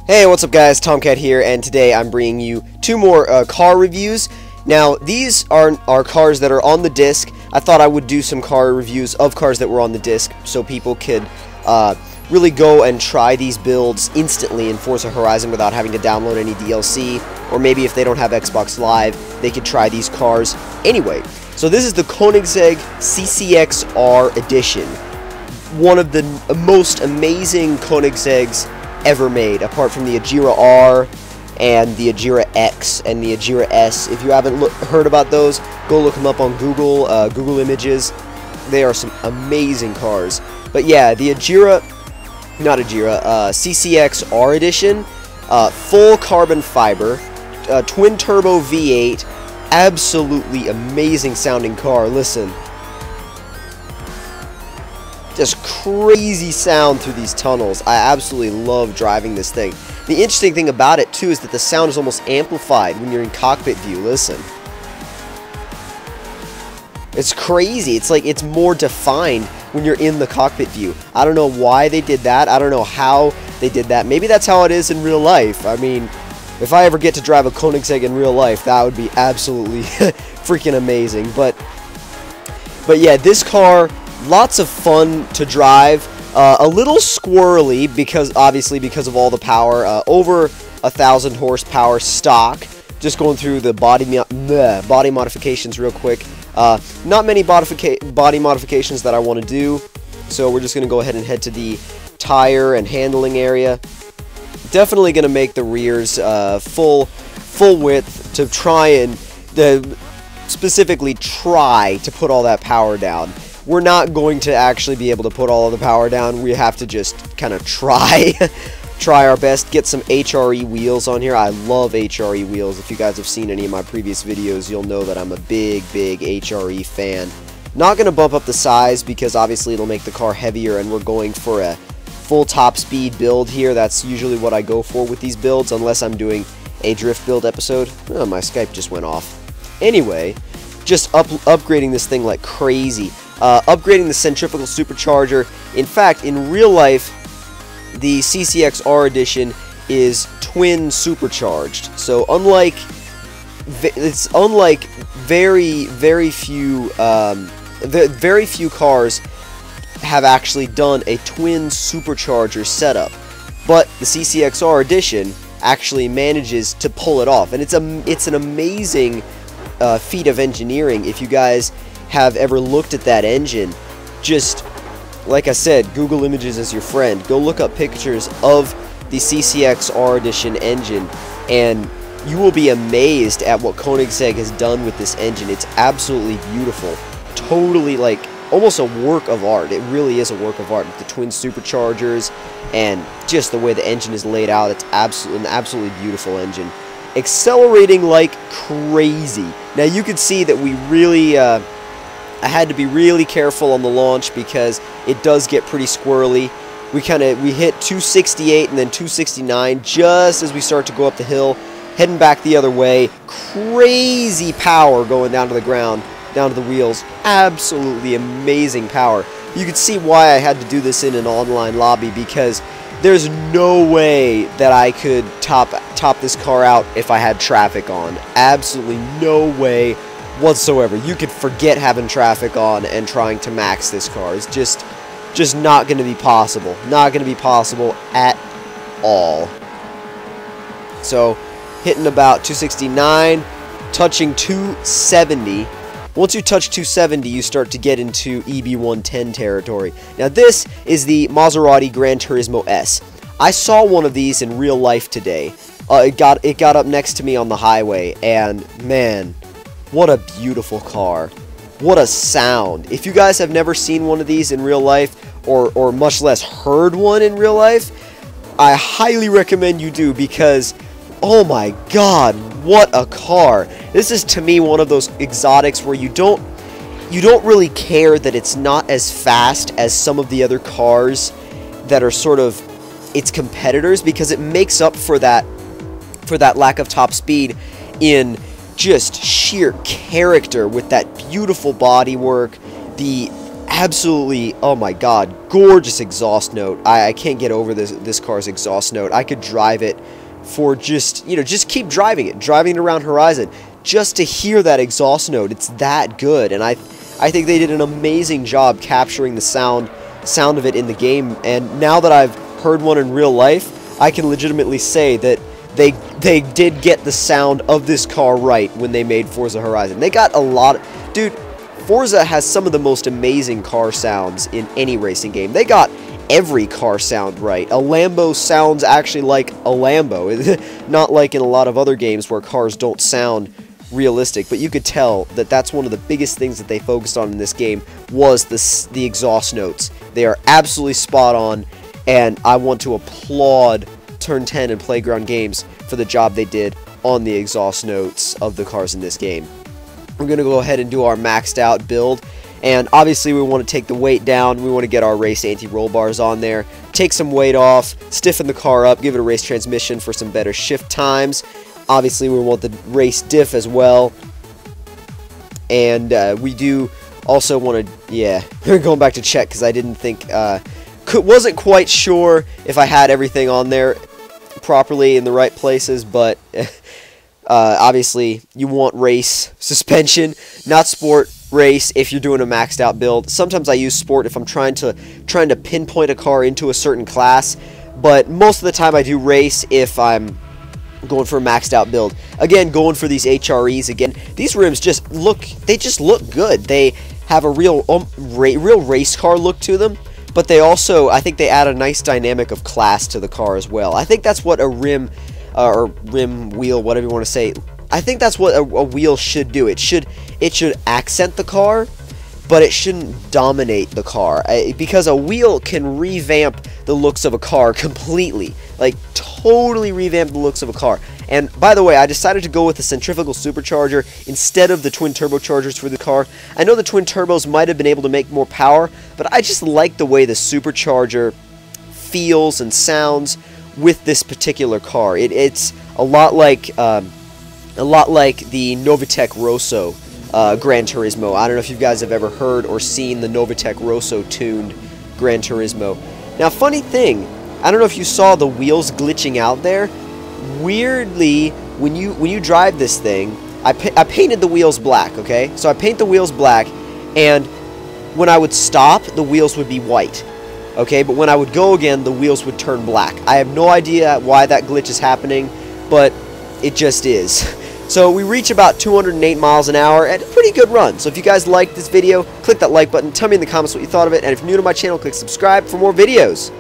Hey, what's up guys, Tomcat here, and today I'm bringing you two more car reviews. Now, these are cars that are on the disc. I thought I would do some car reviews of cars that were on the disc so people could really go and try these builds instantly in Forza Horizon without having to download any DLC, or maybe if they don't have Xbox Live, they could try these cars anyway. So this is the Koenigsegg CCX-R edition. One of the most amazing Koenigsegg's ever made, apart from the Agera R and the Agera X and the Agera S. If you haven't heard about those, go look them up on Google, Google Images. They are some amazing cars. But yeah, the CCX R edition, full carbon fiber, twin turbo V8, absolutely amazing sounding car. Listen. Just crazy sound through these tunnels. I absolutely love driving this thing. The interesting thing about it too is that the sound is almost amplified when you're in cockpit view. Listen. It's crazy. It's like it's more defined when you're in the cockpit view. I don't know why they did that. I don't know how they did that. Maybe that's how it is in real life. I mean, if I ever get to drive a Koenigsegg in real life, that would be absolutely freaking amazing. But yeah, this car, lots of fun to drive, a little squirrely because of all the power, over 1,000 horsepower stock. Just going through the body modifications real quick. Not many body modifications that I want to do, so we're just going to go ahead and head to the tire and handling area. Definitely going to make the rears full width to try and specifically try to put all that power down. We're not going to actually be able to put all of the power down. We have to just kind of try our best. Get some HRE wheels on here. I love HRE wheels. If you guys have seen any of my previous videos, you'll know that I'm a big HRE fan. Not going to bump up the size because obviously it'll make the car heavier, and we're going for a full top speed build here. That's usually what I go for with these builds, unless I'm doing a drift build episode. Oh, my Skype just went off. Anyway, just upgrading this thing like crazy. Upgrading the centrifugal supercharger. In fact, in real life, the CCX-R edition is twin supercharged. So unlike very few cars have actually done a twin supercharger setup, but the CCX-R edition actually manages to pull it off, and it's an amazing feat of engineering. If you guys have ever looked at that engine, just like I said, Google Images is your friend. Go look up pictures of the CCX-R edition engine, and you will be amazed at what Koenigsegg has done with this engine. It's absolutely beautiful. Totally, like, almost a work of art. It really is a work of art with the twin superchargers and just the way the engine is laid out. It's an absolutely beautiful engine. Accelerating like crazy. Now you can see that we really I had to be really careful on the launch because it does get pretty squirrely. We hit 268 and then 269 just as we start to go up the hill, heading back the other way. Crazy power going down to the ground, down to the wheels. Absolutely amazing power. You can see why I had to do this in an online lobby, because there's no way that I could top this car out if I had traffic on. Absolutely no way whatsoever. You could forget having traffic on and trying to max this car. It's just not going to be possible. Not going to be possible at all. So, hitting about 269, touching 270. Once you touch 270, you start to get into EB110 territory. Now, this is the Maserati Granturismo S. I saw one of these in real life today. It got up next to me on the highway, and man, what a beautiful car. What a sound. If you guys have never seen one of these in real life, or much less heard one in real life, I highly recommend you do, because oh my god, what a car. This is, to me, one of those exotics where you don't really care that it's not as fast as some of the other cars that are sort of its competitors, because it makes up for that lack of top speed in just sheer character with that beautiful bodywork, the absolutely, oh my god, gorgeous exhaust note. I can't get over this car's exhaust note. I could drive it for just, you know, just keep driving it around Horizon, just to hear that exhaust note. It's that good, and I think they did an amazing job capturing the sound of it in the game. And now that I've heard one in real life, I can legitimately say that they did get the sound of this car right when they made Forza Horizon. They got a lot dude, Forza has some of the most amazing car sounds in any racing game. They got every car sound right. A Lambo sounds actually like a Lambo, not like in a lot of other games where cars don't sound realistic. But you could tell that that's one of the biggest things that they focused on in this game was the exhaust notes. They are absolutely spot on, and I want to applaud Turn 10 and Playground Games for the job they did on the exhaust notes of the cars in this game. We're going to go ahead and do our maxed out build, and obviously we want to take the weight down. We want to get our race anti-roll bars on there, take some weight off, stiffen the car up, give it a race transmission for some better shift times. Obviously we want the race diff as well, and we do also want to, yeah, we're going back to check because I didn't think, wasn't quite sure if I had everything on there properly in the right places, but obviously you want race suspension, not sport race if you're doing a maxed out build. Sometimes I use sport if I'm trying to pinpoint a car into a certain class, but most of the time I do race if I'm going for a maxed out build. Again, going for these HREs again. These rims just look good. They have a real race car look to them, but they also, I think they add a nice dynamic of class to the car as well. I think that's what a rim or rim wheel, whatever you want to say, I think that's what a wheel should do. It should accent the car, but it shouldn't dominate the car, because a wheel can revamp the looks of a car completely, like totally revamp the looks of a car. And by the way, I decided to go with the centrifugal supercharger instead of the twin turbochargers for the car. I know the twin turbos might have been able to make more power, but I just like the way the supercharger feels and sounds with this particular car. It's a lot like the Novitec Rosso Granturismo. I don't know if you guys have ever heard or seen the Novitec Rosso tuned Granturismo. Now, funny thing, I don't know if you saw the wheels glitching out there. Weirdly, when you drive this thing, I painted the wheels black, okay? So I paint the wheels black, and when I would stop, the wheels would be white, okay? But when I would go again, the wheels would turn black. I have no idea why that glitch is happening, but it just is. So we reach about 208 miles an hour at a pretty good run. So if you guys liked this video, click that like button, tell me in the comments what you thought of it, and if you're new to my channel, click subscribe for more videos.